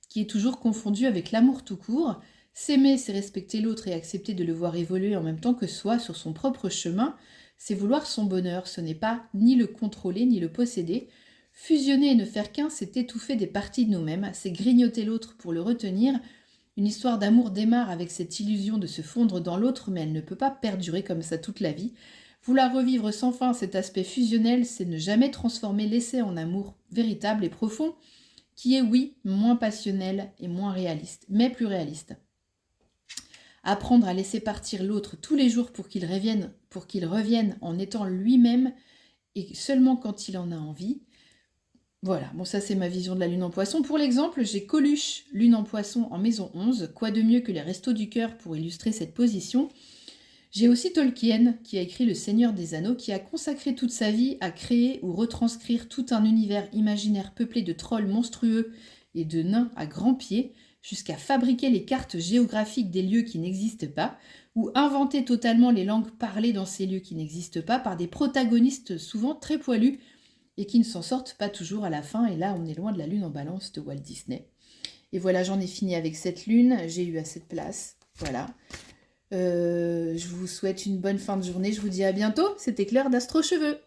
qui est toujours confondu avec l'amour tout court. S'aimer, c'est respecter l'autre et accepter de le voir évoluer en même temps que soi sur son propre chemin. C'est vouloir son bonheur, ce n'est pas ni le contrôler ni le posséder. Fusionner et ne faire qu'un, c'est étouffer des parties de nous-mêmes, c'est grignoter l'autre pour le retenir. Une histoire d'amour démarre avec cette illusion de se fondre dans l'autre, mais elle ne peut pas perdurer comme ça toute la vie. Vouloir revivre sans fin cet aspect fusionnel, c'est ne jamais transformer l'essai en amour véritable et profond, qui est, oui, moins passionnel et moins réaliste, mais plus réaliste. Apprendre à laisser partir l'autre tous les jours pour qu'il revienne en étant lui-même et seulement quand il en a envie. Voilà, bon ça c'est ma vision de la lune en poisson. Pour l'exemple, j'ai Coluche, lune en poisson en maison 11. Quoi de mieux que les restos du cœur pour illustrer cette position? J'ai aussi Tolkien, qui a écrit Le Seigneur des Anneaux, qui a consacré toute sa vie à créer ou retranscrire tout un univers imaginaire peuplé de trolls monstrueux et de nains à grands pieds, jusqu'à fabriquer les cartes géographiques des lieux qui n'existent pas, ou inventer totalement les langues parlées dans ces lieux qui n'existent pas par des protagonistes souvent très poilus et qui ne s'en sortent pas toujours à la fin. Et là, on est loin de la lune en balance de Walt Disney. Et voilà, j'en ai fini avec cette lune. J'ai eu assez de place. Voilà. Je vous souhaite une bonne fin de journée. Je vous dis à bientôt. C'était Claire d'Astro Cheveux.